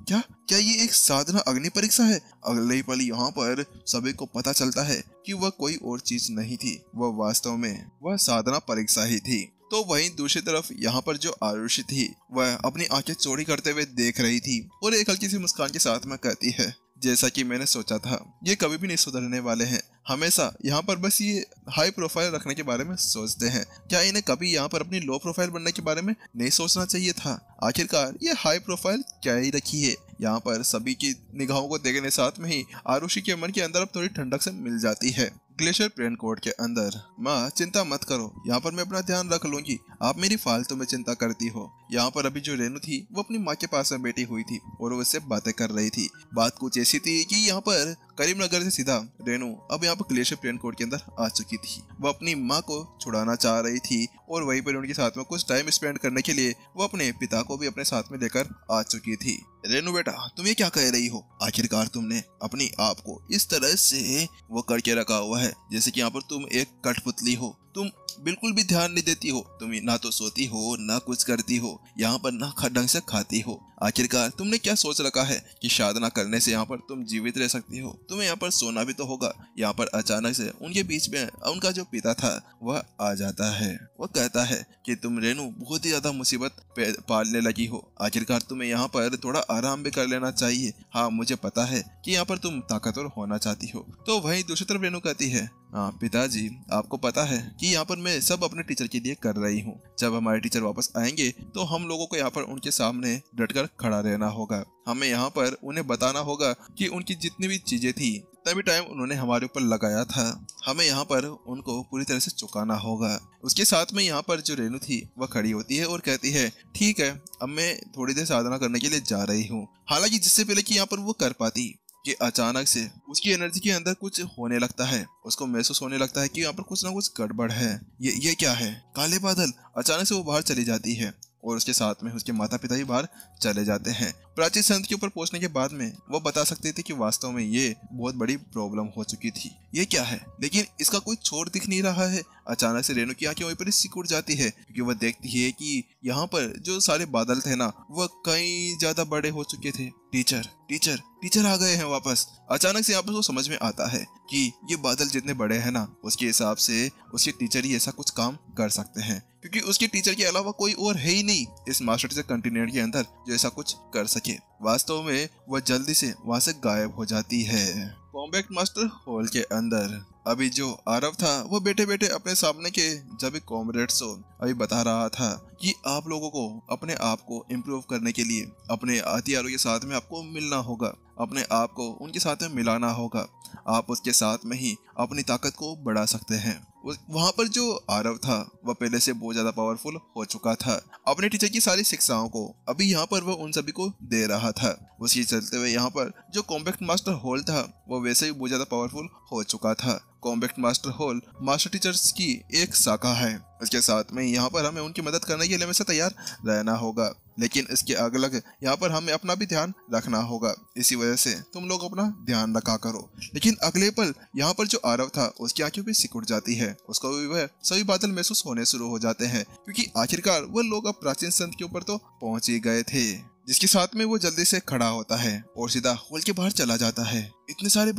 क्या क्या ये एक साधना अग्नि परीक्षा है? अगले ही पल यहाँ पर सभी को पता चलता है कि वह कोई और चीज नहीं थी, वह वास्तव में वह साधना परीक्षा ही थी। तो वहीं दूसरी तरफ यहाँ पर जो आरुषि थी वह अपनी आंखें चौड़ी करते हुए देख रही थी और एक हल्की सी मुस्कान के साथ में कहती है, जैसा कि मैंने सोचा था, ये कभी भी नहीं सुधरने वाले हैं। हमेशा यहाँ पर बस ये हाई प्रोफाइल रखने के बारे में सोचते हैं। क्या इन्हें कभी यहाँ पर अपनी लो प्रोफाइल बनने के बारे में नहीं सोचना चाहिए था? आखिरकार ये हाई प्रोफाइल क्या ही रखी है। यहाँ पर सभी की निगाहों को देखने साथ में ही आरुषि के मन के अंदर अब थोड़ी ठंडक से मिल जाती है। ग्लेशियर प्लेन कोड के अंदर, माँ चिंता मत करो, यहाँ पर मैं अपना ध्यान रख लूंगी, आप मेरी फालतू में चिंता करती हो। यहाँ पर अभी जो रेनू थी वो अपनी माँ के पास में बैठी हुई थी और वो उससे बातें कर रही थी। बात कुछ ऐसी थी कि यहाँ पर करीमनगर से सीधा रेनू अब यहाँ पर ग्लेशियर प्लेन कोड के अंदर आ चुकी थी। वो अपनी माँ को छुड़ाना चाह रही थी और वहीं पर उनके साथ में कुछ टाइम स्पेंड करने के लिए वो अपने पिता को भी अपने साथ में लेकर आ चुकी थी। रेनू बेटा, तुम ये क्या कह रही हो? आखिरकार तुमने अपनी आप को इस तरह से वो करके रखा हुआ है जैसे कि यहाँ पर तुम एक कठपुतली हो। तुम बिल्कुल भी ध्यान नहीं देती हो, तुम ना तो सोती हो ना कुछ करती हो, यहाँ पर ना ढंग से खाती हो। आखिरकार तुमने क्या सोच रखा है कि साधना करने से यहाँ पर तुम जीवित रह सकती हो? तुम्हें यहाँ पर सोना भी तो होगा। यहाँ पर अचानक से उनके बीच में उनका जो पिता था वह आ जाता है। वह कहता है कि तुम रेनू बहुत ही ज्यादा मुसीबत पालने लगी हो, आखिरकार तुम्हें यहाँ पर थोड़ा आराम भी कर लेना चाहिए। हाँ, मुझे पता है कि यहाँ पर तुम ताकतवर होना चाहती हो। तो वहीं दूसरी तरफ रेनू कहती है, हाँ पिताजी, आपको पता है कि यहाँ पर मैं सब अपने टीचर के लिए कर रही हूँ। जब हमारे टीचर वापस आएंगे तो हम लोगों को यहाँ पर उनके सामने डटकर खड़ा रहना होगा। हमें यहाँ पर उन्हें बताना होगा कि उनकी जितनी भी चीजें थी, तभी टाइम उन्होंने हमारे ऊपर लगाया था, हमें यहाँ पर उनको पूरी तरह से चुकाना होगा। उसके साथ में यहाँ पर जो रेनू थी वह खड़ी होती है और कहती है, ठीक है, अब मैं थोड़ी देर साधना करने के लिए जा रही हूँ। हालांकि जिससे पहले कि यहाँ पर वो कर पाती कि अचानक से उसकी एनर्जी के अंदर कुछ होने लगता है। उसको महसूस होने लगता है कि यहाँ पर कुछ ना कुछ गड़बड़ है। ये क्या है? काले बादल। अचानक से वो बाहर चली जाती है और उसके साथ में उसके माता पिता भी बाहर चले जाते हैं। प्राची संत के ऊपर पहुंचने के बाद में वो बता सकते थे कि वास्तव में ये बहुत बड़ी प्रॉब्लम हो चुकी थी। ये क्या है? लेकिन इसका कोई छोर दिख नहीं रहा है। अचानक से रेनू की आंखें वहीं पर सिकुड़ जाती है क्योंकि वह देखती है कि यहाँ पर जो सारे बादल थे ना वह कई ज्यादा बड़े हो चुके थे। टीचर टीचर टीचर आ गए हैं वापस। अचानक से यहाँ पर वो समझ में आता है कि ये बादल जितने बड़े हैं ना उसके हिसाब से उसके टीचर ही ऐसा कुछ काम कर सकते हैं, क्योंकि उसके टीचर के अलावा कोई और है ही नहीं इस मास्टर टीचर कंटिनेंट के अंदर जो ऐसा कुछ कर सके। वास्तव में वह जल्दी से वहां से गायब हो जाती है। कॉम्बैक्ट मास्टर हॉल के अंदर अभी जो आरव था वो बैठे बैठे अपने सामने के जब कॉमरेड्स को अभी बता रहा था कि आप लोगों को अपने आप को इम्प्रूव करने के लिए अपने हथियारों के साथ में आपको मिलना होगा, अपने आप को उनके साथ में मिलाना होगा। आप उसके साथ में ही अपनी ताकत को बढ़ा सकते हैं। वहां पर जो आरव था वह पहले से बहुत ज्यादा पावरफुल हो चुका था। अपने टीचर की सारी शिक्षाओं को अभी यहाँ पर वह उन सभी को दे रहा था। उसी चलते हुए यहाँ पर जो कॉम्बैक्ट मास्टर हॉल था वो वैसे ही बहुत ज्यादा पावरफुल हो चुका था। Combat master hall master teachers की एक शाखा है। इसके साथ में यहाँ पर हमें उनकी मदद करने के लिए हमेशा तैयार रहना होगा, लेकिन इसके अलग यहाँ पर हमें अपना भी ध्यान रखना होगा। इसी वजह से तुम लोग अपना ध्यान रखा करो। लेकिन अगले पल यहाँ पर जो आरव था उसकी आंखें भी सिकुड़ जाती है। उसको भी वह सभी बादल महसूस होने शुरू हो जाते हैं क्योंकि आखिरकार वह लोग अब प्राचीन संत के ऊपर तो पहुंच ही गए थे। जिसके साथ में वो जल्दी से खड़ा होता है और सीधा हॉल के बाहर चला जाता है। इतने सारे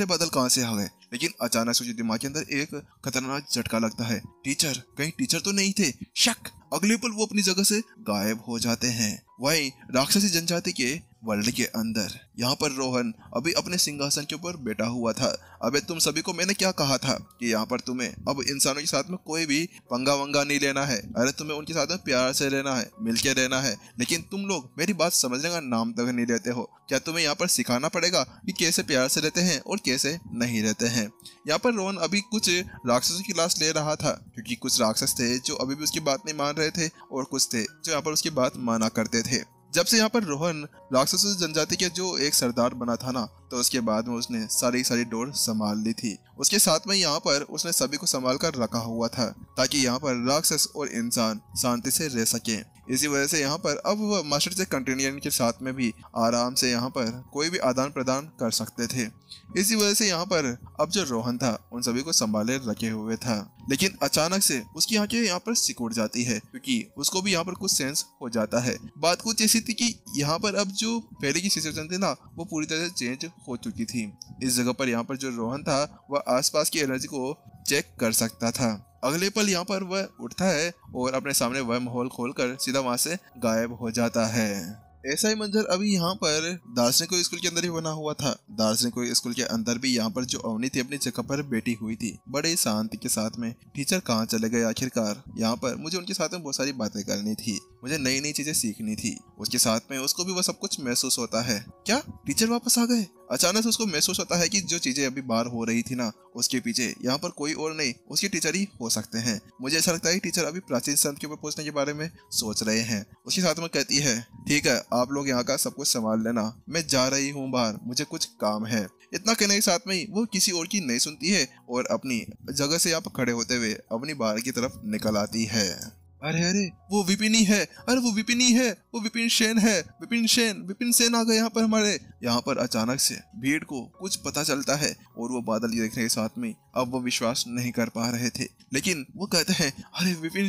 बादल कहाँ से आ गए? लेकिन अचानक से दिमाग के अंदर एक खतरनाक झटका लगता है। टीचर, कहीं टीचर तो नहीं थे? शक। अगले पल वो अपनी जगह से गायब हो जाते हैं। वहीं राक्षसी जनजाति के वर्ल्ड के अंदर यहाँ पर रोहन अभी अपने सिंहासन के ऊपर बैठा हुआ था। अबे तुम सभी को मैंने क्या कहा था कि यहाँ पर तुम्हें अब इंसानों के साथ में कोई भी पंगा वंगा नहीं लेना है। अरे तुम्हें उनके साथ में प्यार से रहना है, मिलके रहना है। लेकिन तुम लोग मेरी बात समझने का नाम तक नहीं लेते हो। क्या तुम्हें यहाँ पर सिखाना पड़ेगा कि कैसे प्यार से रहते हैं और कैसे नहीं रहते हैं? यहाँ पर रोहन अभी कुछ राक्षसों की क्लास ले रहा था क्योंकि कुछ राक्षस थे जो अभी भी उसकी बात नहीं मान रहे थे और कुछ थे जो यहाँ पर उसकी बात माना करते थे। जब से यहाँ पर रोहन राक्षसों जनजाति के जो एक सरदार बना था ना, तो उसके बाद में उसने सारी डोर संभाल ली थी। उसके साथ में यहाँ पर उसने सभी को संभाल कर रखा हुआ था ताकि यहाँ पर राक्षस और इंसान शांति से रह सके। इसी वजह से यहाँ पर अब वह मास्टर से कंटिन्यून के साथ में भी आराम से यहाँ पर कोई भी आदान प्रदान कर सकते थे। इसी वजह से यहाँ पर अब जो रोहन था उन सभी को संभाले रखे हुए था। लेकिन अचानक से उसकी आंखें यहाँ पर सिकुड़ जाती है क्योंकि उसको भी यहाँ पर कुछ सेंस हो जाता है। बात कुछ ऐसी थी कि यहाँ पर अब जो पहले की सिचुएशन थी ना वो पूरी तरह से चेंज हो चुकी थी। इस जगह पर यहाँ पर जो रोहन था वह आसपास की एनर्जी को चेक कर सकता था। अगले पल यहाँ पर वह उठता है और अपने सामने वह माहौल खोलकर सीधा वहां से गायब हो जाता है। ऐसा ही मंजर अभी यहाँ पर दार्शनिक स्कूल के अंदर ही बना हुआ था। दार्शनिक स्कूल के अंदर भी यहाँ पर जो अवनी थी अपनी जगह पर बैठी हुई थी बड़े शांति के साथ में। टीचर कहाँ चले गए आखिरकार? यहाँ पर मुझे उनके साथ में बहुत सारी बातें करनी थी, मुझे नई नई चीजें सीखनी थी। उसके साथ में उसको भी वह सब कुछ महसूस होता है। क्या टीचर वापस आ गए? अचानक से उसको महसूस होता है कि जो चीजें अभी बाहर हो रही थी ना उसके पीछे यहाँ पर कोई और नहीं उसके टीचर ही हो सकते हैं। मुझे ऐसा लगता है टीचर अभी प्राचीन संत के ऊपर पहुंचने के बारे में सोच रहे हैं। उसके साथ में कहती है ठीक है आप लोग यहाँ का सब कुछ संभाल लेना, मैं जा रही हूँ बाहर, मुझे कुछ काम है। इतना कहने के साथ में ही वो किसी और की नहीं सुनती है और अपनी जगह से यहाँ पर खड़े होते हुए अपनी बाहर की तरफ निकल आती है। अरे अरे वो विपिन ही है, अरे वो विपिन ही है, वो विपिन सेन है, विपिन सेन आ गए यहाँ पर हमारे। यहाँ पर अचानक से भीड़ को कुछ पता चलता है और वो बादल देखने के साथ में अब वो विश्वास नहीं कर पा रहे थे। लेकिन वो कहते हैं अरे विपिन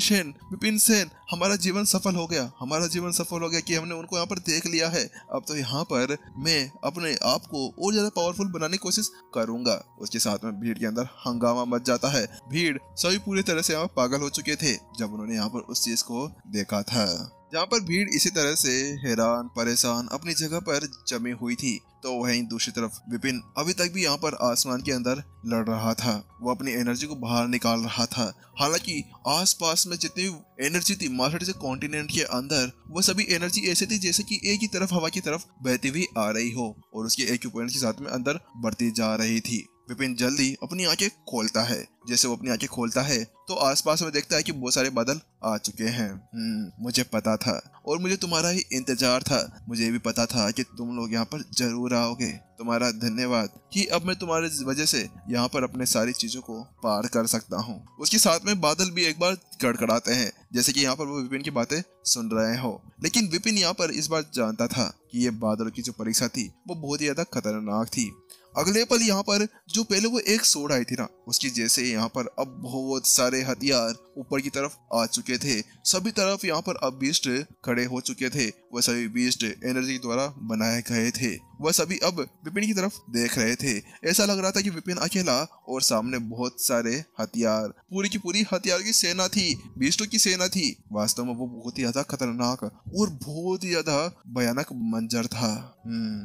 सेन हमारा जीवन सफल हो गया, हमारा जीवन सफल हो गया कि हमने उनको यहाँ पर देख लिया है। अब तो यहाँ पर मैं अपने आप को और ज्यादा पावरफुल बनाने की कोशिश करूंगा। उसके साथ में भीड़ के अंदर हंगामा मच जाता है। भीड़ सभी पूरी तरह से यहाँ पागल हो चुके थे जब उन्होंने यहाँ पर उस चीज को देखा था। जहाँ पर भीड़ इसी तरह से हैरान परेशान अपनी जगह पर जमी हुई थी तो वहीं दूसरी तरफ विपिन अभी तक भी यहाँ पर आसमान के अंदर लड़ रहा था। वो अपनी एनर्जी को बाहर निकाल रहा था। हालांकि आसपास में जितनी एनर्जी थी मास्टर कॉन्टिनेंट के अंदर वो सभी एनर्जी ऐसे थी जैसे कि एक ही तरफ हवा की तरफ बहती हुई आ रही हो और उसकी एक्यूपेंट के साथ में अंदर बढ़ती जा रही थी। विपिन जल्दी अपनी आंखें खोलता है। जैसे वो अपनी आंखें खोलता है तो आसपास में देखता है कि बहुत सारे बादल आ चुके हैं। मुझे पता था और मुझे तुम्हारा ही इंतजार था। मुझे भी पता था कि तुम लोग यहाँ पर जरूर आओगे। तुम्हारा धन्यवाद कि अब मैं तुम्हारे वजह से यहाँ पर अपने सारी चीजों को पार कर सकता हूँ। उसके साथ में बादल भी एक बार गड़गड़ाते हैं जैसे कि यहाँ पर वो विपिन की बातें सुन रहे हो। लेकिन विपिन यहाँ पर इस बार जानता था कि ये बादलों की जो परीक्षा थी वो बहुत ही ज्यादा खतरनाक थी। अगले पल यहाँ पर जो पहले वो एक सोड आई थी ना उसकी जैसे यहाँ पर अब बहुत सारे हथियार ऊपर की तरफ आ चुके थे। सभी तरफ यहाँ पर अब बीस्ट खड़े हो चुके थे। वह सभी बीस्ट एनर्जी द्वारा बनाए गए थे। वह सभी अब विपिन की तरफ देख रहे थे। ऐसा लग रहा था कि विपिन अकेला और सामने बहुत सारे हथियार, पूरी की पूरी हथियार की सेना थी, बीस्टों की सेना थी। वास्तव में वो बहुत ही ज्यादा खतरनाक और बहुत ही ज्यादा भयानक मंजर था।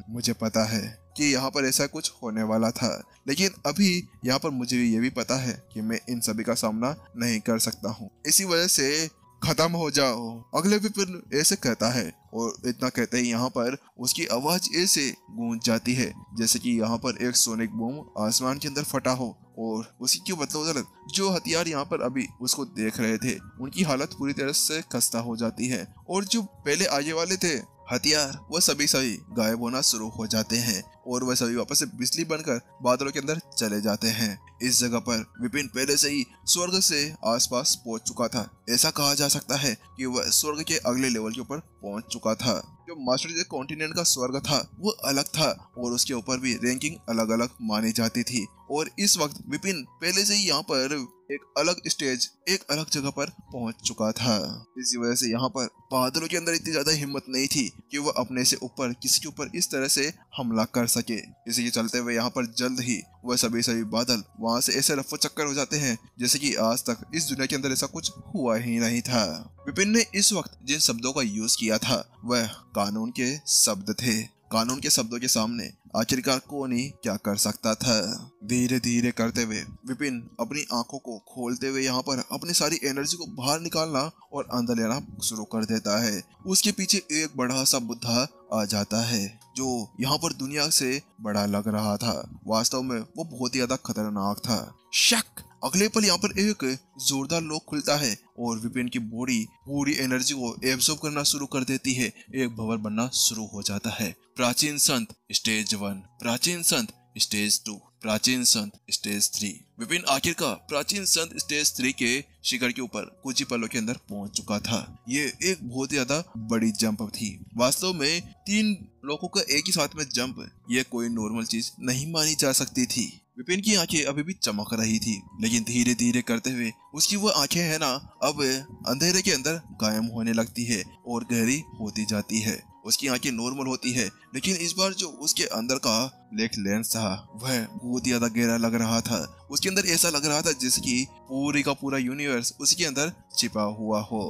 मुझे पता है कि यहाँ पर ऐसा कुछ होने वाला था, लेकिन अभी यहाँ पर मुझे ये भी पता है कि मैं इन सभी का सामना नहीं कर सकता हूँ। इसी वजह से खत्म हो जाओ। अगले विपिन ऐसे कहता है और इतना कहते ही यहाँ पर उसकी आवाज ऐसे गूंज जाती है जैसे कि यहाँ पर एक सोनिक बूम आसमान के अंदर फटा हो। और उसी के बदौलत जो हथियार यहाँ पर अभी उसको देख रहे थे उनकी हालत पूरी तरह से खस्ता हो जाती है और जो पहले आगे वाले थे हथियार वह सभी गायब होना शुरू हो जाते हैं और वह सभी वापस से बिजली बनकर बादलों के अंदर चले जाते हैं। इस जगह पर विपिन पहले से ही स्वर्ग से आसपास पहुंच चुका था। ऐसा कहा जा सकता है कि वह स्वर्ग के अगले लेवल के ऊपर पहुंच चुका था। जो मास्टर कॉन्टिनेंट का स्वर्ग था वो अलग था और उसके ऊपर भी रैंकिंग अलग अलग मानी जाती थी। और इस वक्त विपिन पहले से ही यहाँ पर एक अलग स्टेज, एक अलग जगह पर पहुंच चुका था। इसी वजह से यहाँ पर बादलों के अंदर इतनी ज्यादा हिम्मत नहीं थी कि वह अपने से ऊपर किसी के ऊपर इस तरह से हमला कर सके। इसी के चलते हुए यहाँ पर जल्द ही वह सभी बादल वहां से ऐसे रफो चक्कर हो जाते हैं जैसे कि आज तक इस दुनिया के अंदर ऐसा कुछ हुआ ही नहीं था। विपिन ने इस वक्त जिन शब्दों का यूज किया था वह कानून के शब्द थे। कानून के शब्दों के सामने आखिरकार कौन ही क्या कर सकता था। धीरे धीरे करते हुए विपिन अपनी आंखों को खोलते हुए यहाँ पर अपनी सारी एनर्जी को बाहर निकालना और अंदर लेना शुरू कर देता है। उसके पीछे एक बड़ा सा बुद्धा आ जाता है जो यहाँ पर दुनिया से बड़ा लग रहा था। वास्तव में वो बहुत ही ज्यादा खतरनाक था। शक अगले पल यहाँ पर एक जोरदार लॉक खुलता है और विपिन की बॉडी पूरी एनर्जी को एब्सॉर्ब करना शुरू कर देती है। एक भवन बनना शुरू हो जाता है। प्राचीन संत स्टेज 1, प्राचीन संत स्टेज 2, प्राचीन संत स्टेज 3। विपिन आखिरकार प्राचीन संत स्टेज 3 के शिखर के ऊपर कुछ ही पलों के अंदर पहुंच चुका था। ये एक बहुत ज्यादा बड़ी जंप थी। वास्तव में 3 लोगों का एक ही साथ में जंप, ये कोई नॉर्मल चीज नहीं मानी जा सकती थी। विपिन की आंखें अभी भी चमक रही थी, लेकिन धीरे धीरे करते हुए उसकी वो आंखें है ना अब अंधेरे के अंदर गायब होने लगती है और गहरी होती जाती है। उसकी आंखें नॉर्मल होती है, लेकिन इस बार जो उसके अंदर का ब्लैक लेंस था वह बहुत ज्यादा गहरा लग रहा था। उसके अंदर ऐसा लग रहा था जिसकी पूरी का पूरा यूनिवर्स उसके अंदर छिपा हुआ हो।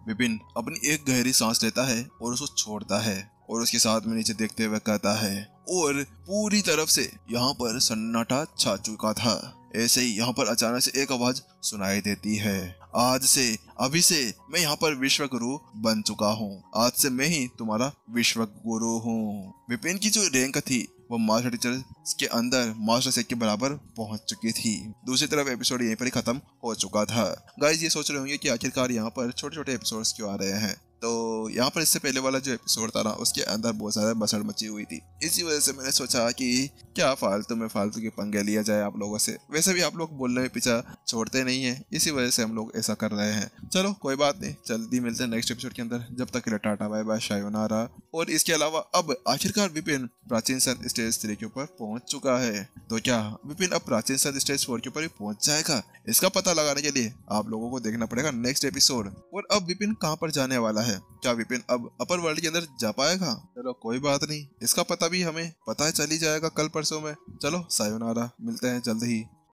विपिन अपनी एक गहरी सांस लेता है और उसको छोड़ता है और उसके साथ में नीचे देखते हुए कहता है, और पूरी तरफ से यहाँ पर सन्नाटा छा चुका था। ऐसे ही यहाँ पर अचानक से एक आवाज सुनाई देती है, आज से अभी से मैं यहाँ पर विश्व गुरु बन चुका हूँ। आज से मैं ही तुम्हारा विश्व गुरु हूँ। विपिन की जो रैंक थी वो मास्टर टीचर के अंदर मास्टर सेक के बराबर पहुंच चुकी थी। दूसरी तरफ एपिसोड यहीं पर ही खत्म हो चुका था। गाइस ये सोच रहे होंगे कि आखिरकार यहाँ पर छोटे छोटे एपिसोड्स क्यों आ रहे हैं। तो यहाँ पर इससे पहले वाला जो एपिसोड था ना उसके अंदर बहुत ज्यादा बसड़ मची हुई थी। इसी वजह से मैंने सोचा कि क्या फालतू में फालतू के पंगे लिया जाए आप लोगों से। वैसे भी आप लोग बोलने में पीछा छोड़ते नहीं है, इसी वजह से हम लोग ऐसा कर रहे हैं। चलो कोई बात नहीं, जल्दी मिलते हैं नेक्स्ट एपिसोड के अंदर। जब तक के लिए टाटा बाय बाय, शायोनारा। और इसके अलावा अब आखिरकार विपिन प्राचीन संत स्टेज 3 के ऊपर पहुंच चुका है। तो क्या विपिन अब प्राचीन संत स्टेज 4 के ऊपर भी पहुंच जाएगा? इसका पता लगाने के लिए आप लोगों को देखना पड़ेगा नेक्स्ट एपिसोड। और अब विपिन कहाँ पर जाने वाला है? क्या विपिन अब अपर वर्ल्ड के अंदर जा पाएगा? चलो कोई बात नहीं, इसका पता भी हमें पता चल ही जाएगा कल परसों में। चलो सायोनारा, मिलते हैं जल्द ही।